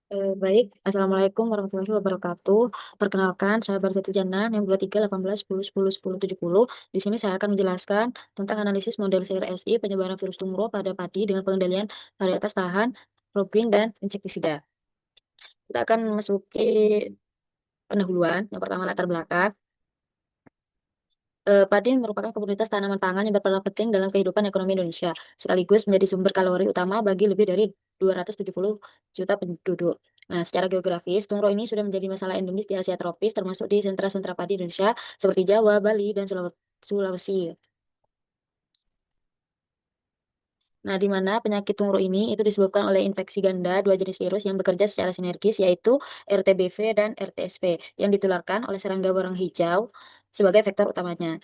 Baik, Assalamualaikum warahmatullahi wabarakatuh. Perkenalkan, saya Barzati Jana, yang 23, 18, 10, 10, 10, 70. Di sini saya akan menjelaskan tentang analisis model CRSI penyebaran virus tumor pada padi dengan pengendalian varietas tahan, cropping, dan insektisida. Kita akan memasuki pendahuluan. Yang pertama, latar belakang. Padi merupakan komoditas tanaman pangan yang berperan penting dalam kehidupan ekonomi Indonesia, sekaligus menjadi sumber kalori utama bagi lebih dari 270 juta penduduk. Nah, secara geografis, tungro ini sudah menjadi masalah endemis di Asia tropis, termasuk di sentra-sentra padi Indonesia seperti Jawa, Bali, dan Sulawesi. Nah, di mana penyakit tungro ini itu disebabkan oleh infeksi ganda dua jenis virus yang bekerja secara sinergis, yaitu RTBV dan RTSV, yang ditularkan oleh serangga warang hijau sebagai vektor utamanya.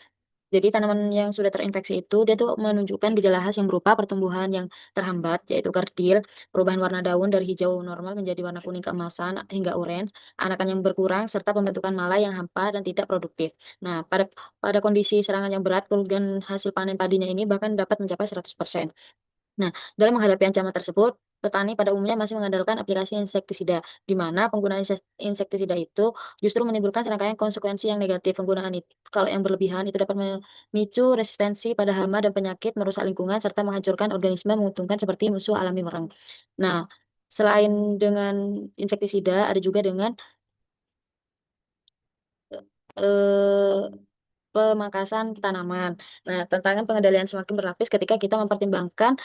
Jadi tanaman yang sudah terinfeksi itu dia tuh menunjukkan gejala khas yang berupa pertumbuhan yang terhambat, yaitu kerdil, perubahan warna daun dari hijau normal menjadi warna kuning keemasan hingga orange, anakan yang berkurang, serta pembentukan mala yang hampa dan tidak produktif. Nah, pada kondisi serangan yang berat, kerugian hasil panen padinya ini bahkan dapat mencapai 100%. Nah, dalam menghadapi ancaman tersebut, petani pada umumnya masih mengandalkan aplikasi insektisida, di mana penggunaan insektisida itu justru menimbulkan serangkaian konsekuensi yang negatif. Penggunaan itu, kalau yang berlebihan, itu dapat memicu resistensi pada hama dan penyakit, merusak lingkungan, serta menghancurkan organisme menguntungkan seperti musuh alami merang. Nah, selain dengan insektisida, ada juga dengan eh, pemangkasan tanaman. Nah, tantangan pengendalian semakin berlapis ketika kita mempertimbangkan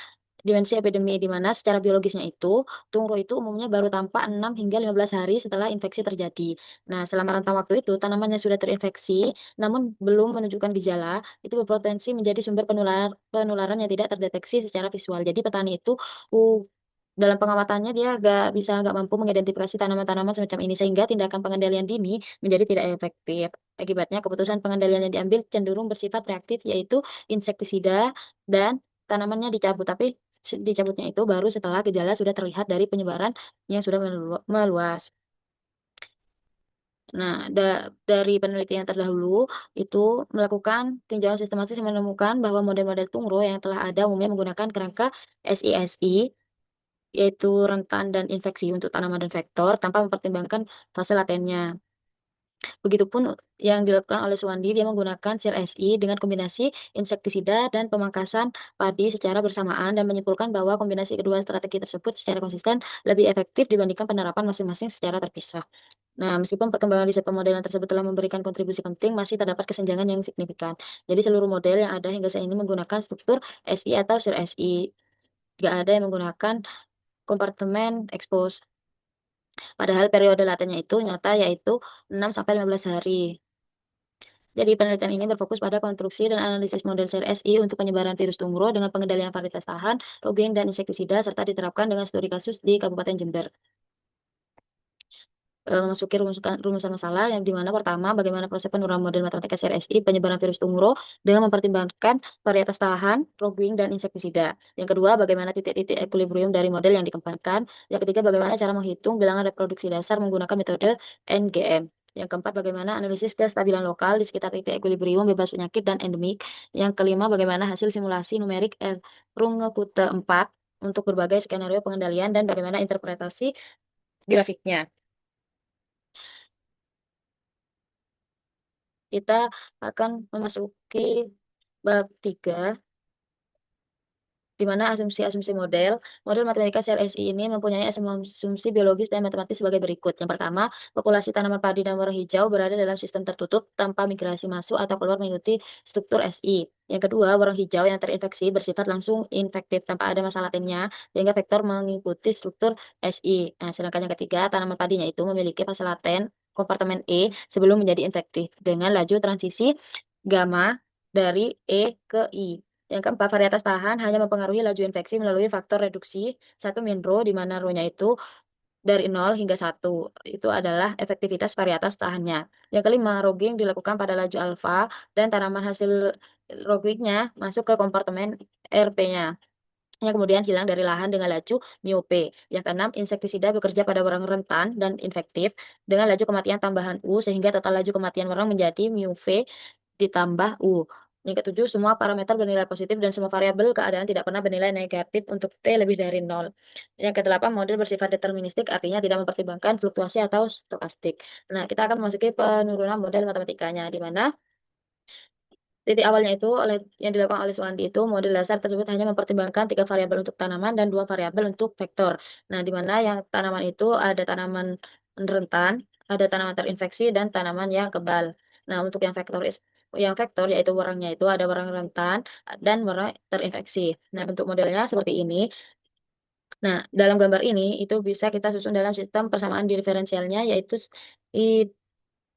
dimensi epidemi, di mana secara biologisnya itu, tungro itu umumnya baru tampak 6 hingga 15 hari setelah infeksi terjadi. Nah, selama rentang waktu itu, tanaman yang sudah terinfeksi, namun belum menunjukkan gejala, itu berpotensi menjadi sumber penularan yang tidak terdeteksi secara visual. Jadi petani itu uh, dalam pengamatannya dia nggak mampu mengidentifikasi tanaman-tanaman semacam ini, sehingga tindakan pengendalian dini menjadi tidak efektif. Akibatnya keputusan pengendalian yang diambil cenderung bersifat reaktif, yaitu insektisida dan tanamannya dicabut. Tapi dicabutnya itu baru setelah gejala sudah terlihat dari penyebaran yang sudah meluas. Nah, dari penelitian terdahulu itu melakukan tinjauan sistematis yang menemukan bahwa model-model tungro yang telah ada umumnya menggunakan kerangka SISI, yaitu rentan dan infeksi untuk tanaman dan vektor tanpa mempertimbangkan fase latennya. Begitupun yang dilakukan oleh Suwandi, dia menggunakan CRSI dengan kombinasi insektisida dan pemangkasan padi secara bersamaan dan menyimpulkan bahwa kombinasi kedua strategi tersebut secara konsisten lebih efektif dibandingkan penerapan masing-masing secara terpisah. Nah, meskipun perkembangan riset pemodelan tersebut telah memberikan kontribusi penting, masih terdapat kesenjangan yang signifikan. Jadi seluruh model yang ada hingga saat ini menggunakan struktur SI atau CRSI. Tidak ada yang menggunakan kompartemen expose. Padahal periode latennya itu nyata yaitu 6 sampai 15 hari. Jadi penelitian ini berfokus pada konstruksi dan analisis model CRSI untuk penyebaran virus tungro dengan pengendalian varietas tahan, rogen, dan insektisida serta diterapkan dengan studi kasus di Kabupaten Jember. Memasuki rumusan masalah yang dimana pertama bagaimana proses penurunan model matematika CRSI penyebaran virus tungro dengan mempertimbangkan varietas tahan, roguing, dan insektisida. Yang kedua, bagaimana titik-titik equilibrium dari model yang dikembangkan. Yang ketiga, bagaimana cara menghitung bilangan reproduksi dasar menggunakan metode NGM. Yang keempat, bagaimana analisis kestabilan lokal di sekitar titik equilibrium bebas penyakit dan endemik. Yang kelima, bagaimana hasil simulasi numerik Runge-Kute 4 untuk berbagai skenario pengendalian dan bagaimana interpretasi grafiknya. Kita akan memasuki bab 3, di mana asumsi-asumsi model. Model matematika CRSI ini mempunyai asumsi biologis dan matematis sebagai berikut. Yang pertama, populasi tanaman padi dan warna hijau berada dalam sistem tertutup tanpa migrasi masuk atau keluar mengikuti struktur SI. Yang kedua, warna hijau yang terinfeksi bersifat langsung infektif tanpa ada masalah latennya, sehingga vektor mengikuti struktur SI. Nah, sedangkan yang ketiga, tanaman padinya itu memiliki fase laten kompartemen E sebelum menjadi infektif dengan laju transisi gamma dari E ke I. Yang keempat, varietas tahan hanya mempengaruhi laju infeksi melalui faktor reduksi 1 min rho, di mana rho-nya itu dari 0 hingga 1. Itu adalah efektivitas varietas tahannya. Yang kelima, rogging dilakukan pada laju alfa dan tanaman hasil roggingnya masuk ke kompartemen RP-nya. Yang kemudian hilang dari lahan dengan laju mu P. Yang keenam, insektisida bekerja pada warang rentan dan infektif dengan laju kematian tambahan U, sehingga total laju kematian warang menjadi mu V ditambah U. Yang ketujuh, semua parameter bernilai positif dan semua variabel keadaan tidak pernah bernilai negatif untuk T lebih dari 0. Yang kedelapan, model bersifat deterministik, artinya tidak mempertimbangkan fluktuasi atau stokastik. Nah, kita akan memasuki penurunan model matematikanya, di mana titik awalnya itu yang dilakukan oleh Suwandi itu model dasar tersebut hanya mempertimbangkan 3 variabel untuk tanaman dan 2 variabel untuk vektor. Nah, di mana yang tanaman itu ada tanaman rentan, ada tanaman terinfeksi dan tanaman yang kebal. Nah, untuk yang vektor yaitu warnanya itu ada warna rentan dan warna terinfeksi. Nah, bentuk modelnya seperti ini. Nah, dalam gambar ini itu bisa kita susun dalam sistem persamaan diferensialnya yaitu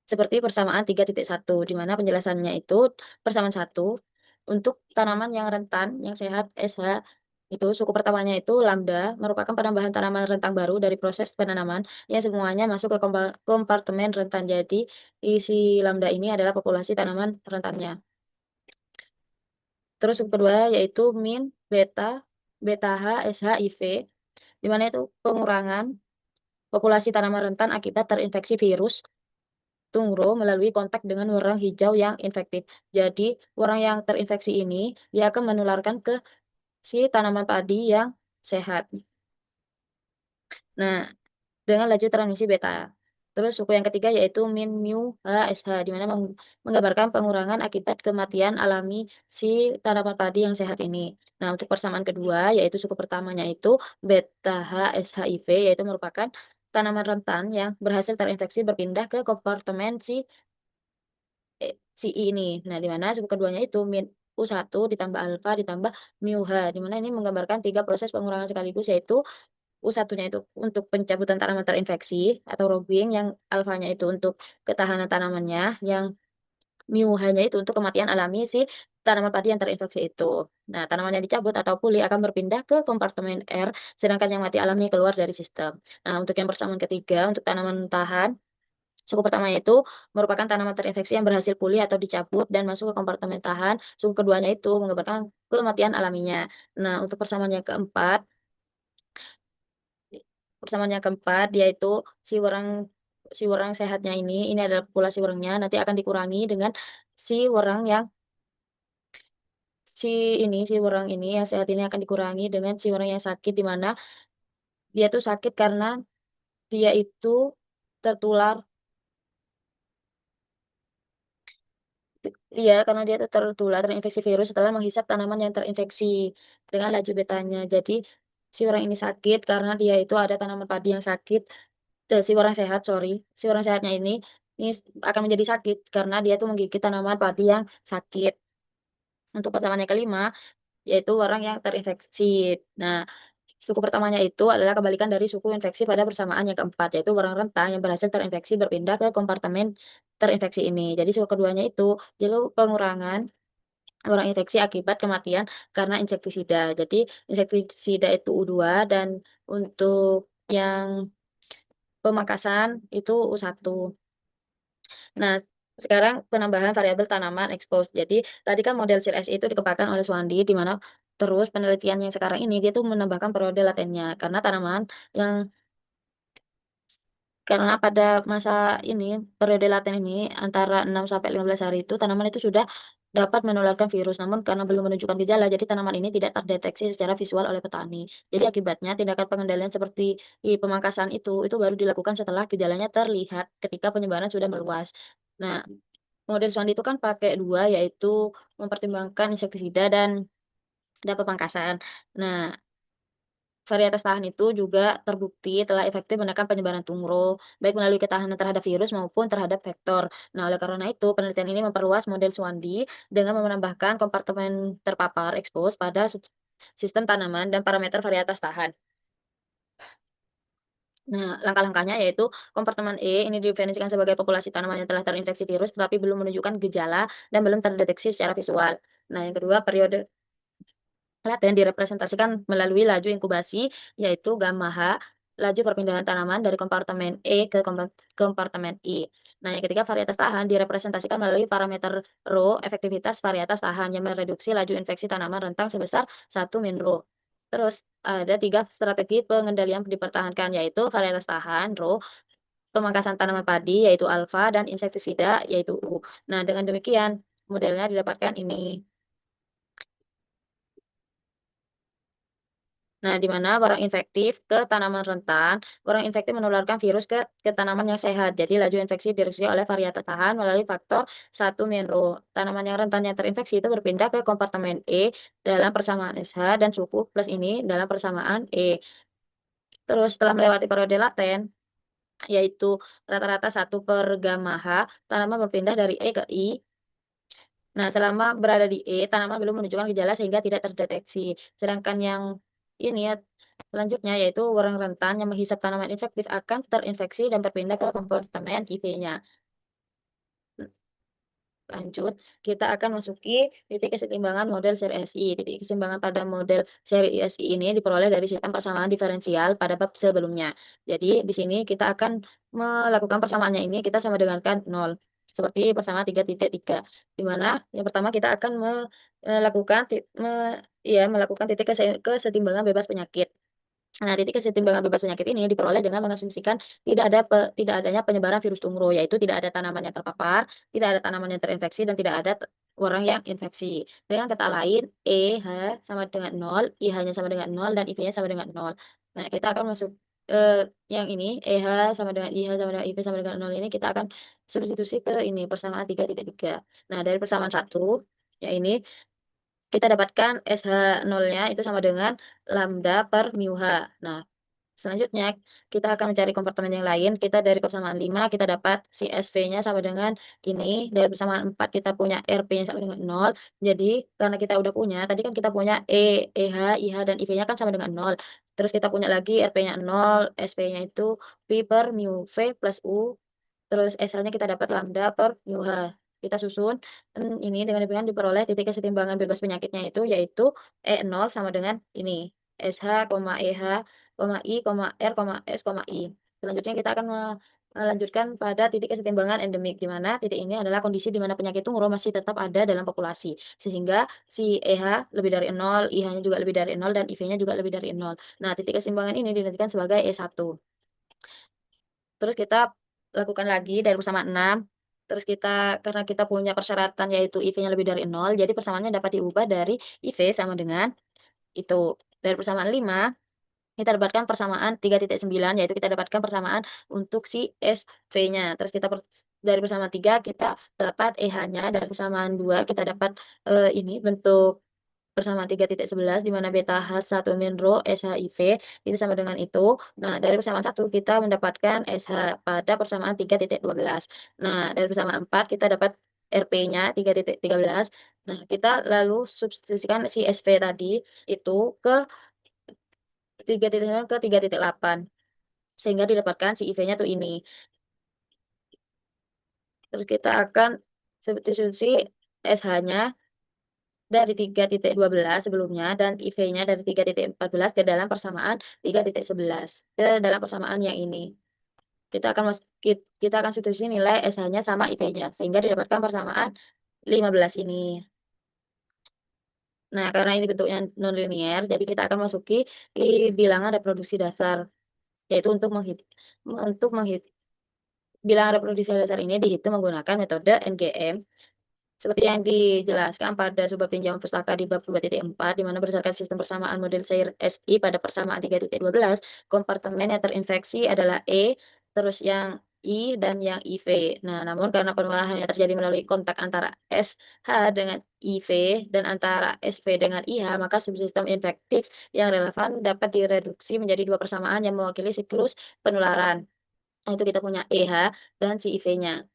seperti persamaan 3.1, di mana penjelasannya itu persamaan satu untuk tanaman yang rentan, yang sehat SH, itu suku pertamanya itu lambda merupakan penambahan tanaman rentang baru dari proses penanaman yang semuanya masuk ke kompartemen rentan. Jadi isi lambda ini adalah populasi tanaman rentannya. Terus suku kedua yaitu min beta beta H SH IV, di mana itu pengurangan populasi tanaman rentan akibat terinfeksi virus tungro melalui kontak dengan warang hijau yang infektif. Jadi, warang yang terinfeksi ini dia akan menularkan ke si tanaman padi yang sehat. Nah, dengan laju transmisi beta. Terus suku yang ketiga yaitu min mu HSH, di mana menggambarkan pengurangan akibat kematian alami si tanaman padi yang sehat ini. Nah, untuk persamaan kedua yaitu suku pertamanya itu beta HSHIV, yaitu merupakan tanaman rentan yang berhasil terinfeksi berpindah ke kompartemen si I ini. Nah, di mana suku keduanya itu min U1 ditambah alfa ditambah mu H, di mana ini menggambarkan 3 proses pengurangan sekaligus, yaitu U1-nya itu untuk pencabutan tanaman terinfeksi atau robbing, yang alfanya itu untuk ketahanan tanamannya, yang mu H-nya itu untuk kematian alami si tanaman padi yang terinfeksi itu. Nah, tanaman yang dicabut atau pulih akan berpindah ke kompartemen R, sedangkan yang mati alami keluar dari sistem. Nah, untuk yang persamaan ketiga, untuk tanaman tahan, suku pertama itu merupakan tanaman terinfeksi yang berhasil pulih atau dicabut dan masuk ke kompartemen tahan. Suku keduanya itu mengabarkan kematian alaminya. Nah, untuk persamaan yang keempat yaitu si warang si warang sehatnya ini adalah populasi warangnya nanti akan dikurangi dengan si warang yang si si warang ini yang sehat ini akan dikurangi dengan si warang yang sakit, di mana dia tuh sakit karena dia itu tertular. Iya, karena dia tuh tertular terinfeksi virus setelah menghisap tanaman yang terinfeksi dengan laju betanya. Jadi si orang ini sakit karena dia itu ada tanaman padi yang sakit. Si orang sehat, sorry, si orang sehatnya ini akan menjadi sakit karena dia tuh menggigit tanaman padi yang sakit. Untuk pertamanya kelima, yaitu orang yang terinfeksi. Nah, suku pertamanya itu adalah kebalikan dari suku infeksi pada persamaan yang keempat, yaitu orang rentan yang berhasil terinfeksi berpindah ke kompartemen terinfeksi ini. Jadi suku keduanya itu yaitu pengurangan orang infeksi akibat kematian karena insektisida. Jadi insektisida itu U2 dan untuk yang pemangkasan itu U1. Nah, sekarang penambahan variabel tanaman expose. Jadi tadi kan model CRS itu dikembangkan oleh Swandi, di mana terus penelitian yang sekarang ini dia tuh menambahkan periode latennya karena tanaman yang karena pada masa ini, periode laten ini antara 6 sampai 15 hari itu tanaman itu sudah dapat menularkan virus. Namun karena belum menunjukkan gejala, jadi tanaman ini tidak terdeteksi secara visual oleh petani. Jadi akibatnya tindakan pengendalian seperti pemangkasan itu baru dilakukan setelah gejalanya terlihat ketika penyebaran sudah meluas. Nah, model Swandi itu kan pakai dua, yaitu mempertimbangkan insektisida dan pemangkasan. Nah, varietas tahan itu juga terbukti telah efektif menekan penyebaran tungro, baik melalui ketahanan terhadap virus maupun terhadap vektor. Nah, oleh karena itu, penelitian ini memperluas model Swandi dengan menambahkan kompartemen terpapar expose pada sistem tanaman dan parameter varietas tahan. Nah, langkah-langkahnya yaitu kompartemen E ini didefinisikan sebagai populasi tanaman yang telah terinfeksi virus tetapi belum menunjukkan gejala dan belum terdeteksi secara visual. Nah, yang kedua, periode laten direpresentasikan melalui laju inkubasi, yaitu gamma H, laju perpindahan tanaman dari kompartemen E ke kompartemen I. Nah, yang ketiga, varietas tahan direpresentasikan melalui parameter Rho, efektivitas varietas tahan yang mereduksi laju infeksi tanaman rentang sebesar 1 min Rho. Terus ada 3 strategi pengendalian dipertahankan, yaitu varietas tahan, Rho, pemangkasan tanaman padi, yaitu alfa, dan insektisida, yaitu U. Nah, dengan demikian, modelnya didapatkan ini. Nah, di mana barang infektif ke tanaman rentan, barang infektif menularkan virus ke tanaman yang sehat. Jadi, laju infeksi direduksi oleh varietas tahan melalui faktor 1 Menro. Tanaman yang rentan yang terinfeksi itu berpindah ke kompartemen E dalam persamaan SH dan suku plus ini dalam persamaan E. Terus setelah melewati periode laten, yaitu rata-rata 1/gamma H, tanaman berpindah dari E ke I. Nah, selama berada di E, tanaman belum menunjukkan gejala sehingga tidak terdeteksi. Sedangkan yang ini ya, selanjutnya yaitu orang rentan yang menghisap tanaman infektif akan terinfeksi dan berpindah ke kompartemen IV-nya. Lanjut, kita akan masuki titik kesetimbangan model seri SI. Titik keseimbangan pada model seri SI ini diperoleh dari sistem persamaan diferensial pada bab sebelumnya. Jadi, di sini kita akan melakukan persamaannya ini, kita sama dengan kan 0. Seperti persamaan 3.3. Di mana yang pertama kita akan melakukan melakukan titik kesetimbangan bebas penyakit. Nah, titik kesetimbangan bebas penyakit ini diperoleh dengan mengasumsikan tidak adanya penyebaran virus tungro, yaitu tidak ada tanaman yang terpapar, tidak ada tanaman yang terinfeksi, dan tidak ada orang yang infeksi. Dengan kata lain, EH sama dengan 0, IH-nya sama dengan 0, dan IV-nya sama dengan 0. Nah, kita akan masuk yang ini, EH sama dengan IH sama dengan IV sama dengan 0 ini, kita akan substitusi ke ini, persamaan 3.3. Nah, dari persamaan 1, ya ini, kita dapatkan SH0-nya itu sama dengan lambda per mu H. Nah, selanjutnya kita akan mencari kompartemen yang lain. Kita dari persamaan 5 kita dapat si SV-nya sama dengan ini. Dari persamaan 4 kita punya RP-nya sama dengan 0. Jadi, karena kita udah punya, tadi kan kita punya EH, IH, dan IV-nya kan sama dengan 0. Terus kita punya lagi RP-nya 0, SV-nya itu P per mu V plus U. Terus SL-nya kita dapat lambda per mu H. Kita susun ini dengan demikian diperoleh titik kesetimbangan bebas penyakitnya itu yaitu E0 sama dengan ini. SH, EH, I, R, S, I. Selanjutnya kita akan melanjutkan pada titik kesetimbangan endemik, di mana titik ini adalah kondisi di mana penyakit tungro masih tetap ada dalam populasi. Sehingga si EH lebih dari 0, IH-nya juga lebih dari 0, dan IV-nya juga lebih dari 0. Nah, titik keseimbangan ini dinantikan sebagai E1. Terus kita lakukan lagi dari persamaan 6. Terus karena kita punya persyaratan yaitu IV-nya lebih dari 0, jadi persamaannya dapat diubah dari IV sama dengan itu. Dari persamaan 5, kita dapatkan persamaan 3.9, yaitu kita dapatkan persamaan untuk si SV-nya. Terus dari persamaan 3 kita dapat EH-nya, dari persamaan 2 kita dapat ini bentuk persamaan 3.11 di mana beta H1 min rho SHIV itu sama dengan itu. Nah, dari persamaan 1 kita mendapatkan SH pada persamaan 3.12. Nah, dari persamaan 4 kita dapat RP-nya 3.13. Nah, kita lalu substitusikan si SV tadi itu ke 3.9 ke 3.8 sehingga didapatkan si IV-nya tuh ini. Terus kita akan substitusi SH-nya dari 3.12 sebelumnya dan IV-nya dari 3.14 ke dalam persamaan 3.11 ke dalam persamaan yang ini. Kita akan substitusi nilai SH-nya sama IV-nya sehingga didapatkan persamaan 15 ini. Nah, karena ini bentuknya nonlinear, jadi kita akan masuki di bilangan reproduksi dasar, yaitu untuk bilangan reproduksi dasar ini dihitung menggunakan metode NGM. Seperti yang dijelaskan pada subbab pinjaman pustaka di bab 2.4, di mana berdasarkan sistem persamaan model Sayer SI pada persamaan 3.12, kompartemen yang terinfeksi adalah E, terus yang I, dan yang IV. Nah, namun karena penularan yang terjadi melalui kontak antara SH dengan IV dan antara SV dengan IH, maka subsistem infektif yang relevan dapat direduksi menjadi dua persamaan yang mewakili siklus penularan. Nah, itu kita punya EH dan si IV-nya.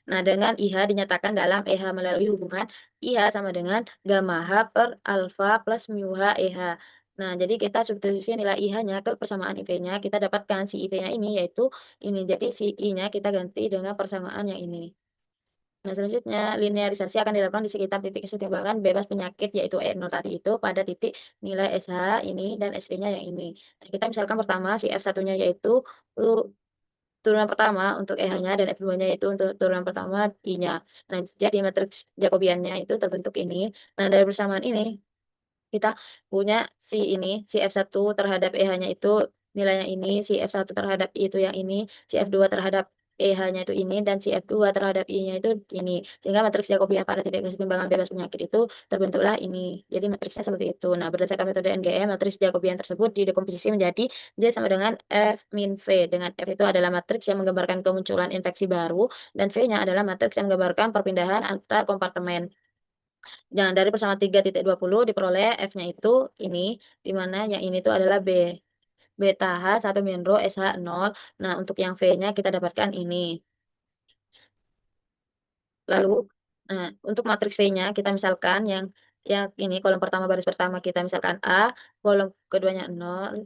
Nah, dengan IH dinyatakan dalam EH melalui hubungan IH sama dengan gamma H per alfa plus mu H EH. Nah, jadi kita substitusi nilai IH-nya ke persamaan IV-nya, kita dapatkan si IV-nya ini yaitu ini. Jadi si I-nya kita ganti dengan persamaan yang ini. Nah, selanjutnya linearisasi akan dilakukan di sekitar titik kesetimbangan bebas penyakit yaitu E0 tadi itu pada titik nilai SH ini dan SV-nya yang ini. Nah, kita misalkan pertama si F1-nya yaitu turunan pertama untuk EH-nya dan F2-nya itu untuk turunan pertama I-nya. Nah, jadi matriks Jacobiannya itu terbentuk ini. Nah, dari persamaan ini kita punya si F1 terhadap EH-nya itu nilainya ini, si F1 terhadap I itu yang ini, si F2 terhadap EH-nya itu ini dan si F2 terhadap I-nya itu ini. Sehingga matriks Jacobian pada titik kesetimbangan bebas penyakit itu terbentuklah ini. Jadi matriksnya seperti itu. Nah, berdasarkan metode NGE, matriks Jacobian tersebut didekomposisi menjadi J sama dengan F min V. Dengan F itu adalah matriks yang menggambarkan kemunculan infeksi baru dan V-nya adalah matriks yang menggambarkan perpindahan antar kompartemen. Jangan dari bersama 3.20 diperoleh F-nya itu ini, di mana yang ini itu adalah B. Beta H 1 min rho SH 0. Nah, untuk yang V-nya kita dapatkan ini. Lalu, untuk matriks V-nya kita misalkan yang ini kolom pertama baris pertama kita misalkan A, kolom keduanya 0,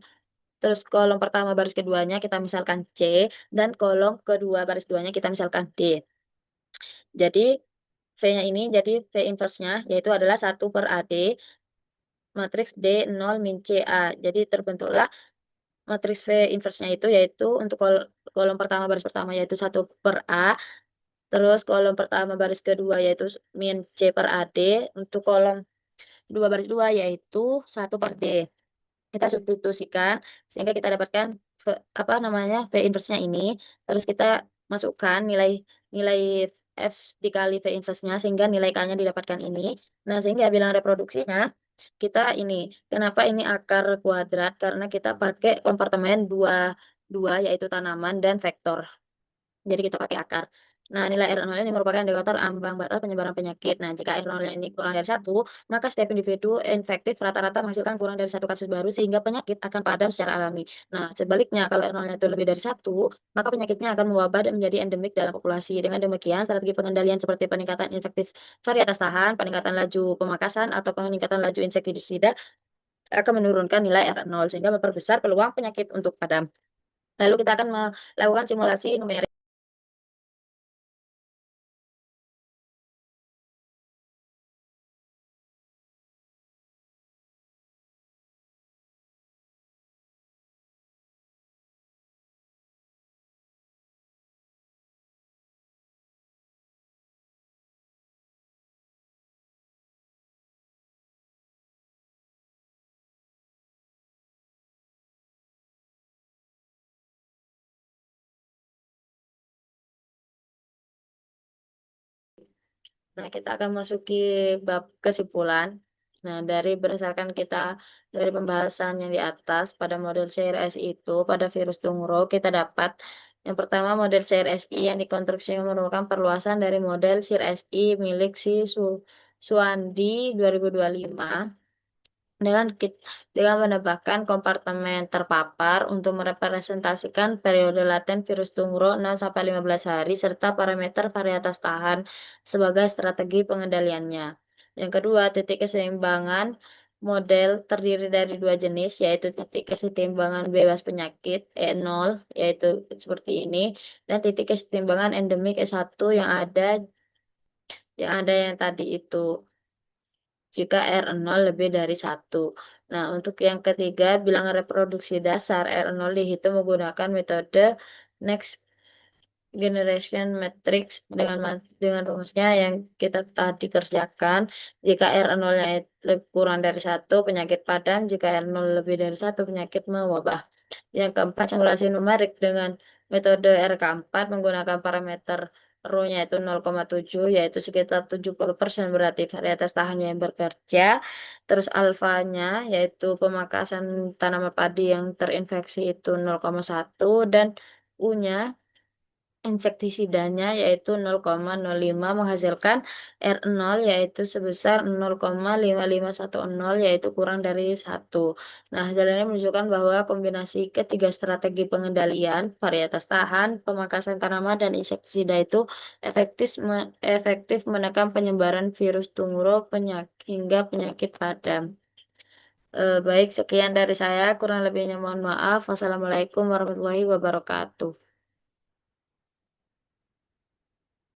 terus kolom pertama baris keduanya kita misalkan C, dan kolom kedua baris duanya kita misalkan D. Jadi V-nya ini jadi V inverse-nya yaitu adalah 1/AD matriks D0 min CA. Jadi terbentuklah matriks V inverse-nya itu yaitu untuk kolom pertama baris pertama yaitu 1/A. Terus kolom pertama baris kedua yaitu min C/AD. Untuk kolom dua baris dua yaitu 1/D. Kita substitusikan sehingga kita dapatkan apa namanya V inverse-nya ini. Terus kita masukkan nilai nilai F dikali V inverse-nya sehingga nilai K-nya didapatkan ini. Nah, sehingga bilang reproduksinya kita ini. Kenapa ini akar kuadrat? Karena kita pakai kompartemen dua, dua yaitu tanaman dan vektor. Jadi kita pakai akar. Nah, nilai R0 ini merupakan indikator ambang batas penyebaran penyakit. Nah, jika R0 ini kurang dari 1, maka setiap individu infektif rata-rata menghasilkan kurang dari 1 kasus baru sehingga penyakit akan padam secara alami. Nah, sebaliknya kalau R0 itu lebih dari 1, maka penyakitnya akan mewabah dan menjadi endemik dalam populasi. Dengan demikian, strategi pengendalian seperti peningkatan infektif varietas tahan, peningkatan laju pemakasan, atau peningkatan laju insektisida akan menurunkan nilai R0 sehingga memperbesar peluang penyakit untuk padam. Lalu kita akan melakukan simulasi numerik. Nah, kita akan masuki bab kesimpulan. Nah, berdasarkan kita dari pembahasan yang di atas pada model CRSI itu pada virus tungro kita dapat yang pertama model CRSI yang dikonstruksi merupakan perluasan dari model CRSI milik si Suwandi 2025 dengan menambahkan kompartemen terpapar untuk merepresentasikan periode laten virus tungro 0 sampai 15 hari serta parameter varietas tahan sebagai strategi pengendaliannya. Yang kedua, titik keseimbangan model terdiri dari dua jenis yaitu titik keseimbangan bebas penyakit E0 yaitu seperti ini dan titik keseimbangan endemik E1 yang ada yang tadi itu jika R0 lebih dari 1. Nah, untuk yang ketiga, bilangan reproduksi dasar R0 dihitung menggunakan metode Next Generation Matrix dengan rumusnya yang kita tadi kerjakan. Jika R0-nya kurang dari 1, penyakit padam. Jika R0 lebih dari 1, penyakit mewabah. Yang keempat, simulasi numerik dengan metode RK4 menggunakan parameter rho-nya itu 0,7, yaitu sekitar 70% berarti varietas tahannya yang bekerja. Terus alfanya, yaitu pemangkasan tanaman padi yang terinfeksi itu 0,1, dan U-nya insektisidanya yaitu 0,05 menghasilkan R0 yaitu sebesar 0,5510 yaitu kurang dari 1. Nah, hasilnya menunjukkan bahwa kombinasi ketiga strategi pengendalian varietas tahan, pemangkasan tanaman dan insektisida itu efektif menekan penyebaran virus tungro hingga penyakit padam. Baik, sekian dari saya. Kurang lebihnya mohon maaf. Wassalamualaikum warahmatullahi wabarakatuh.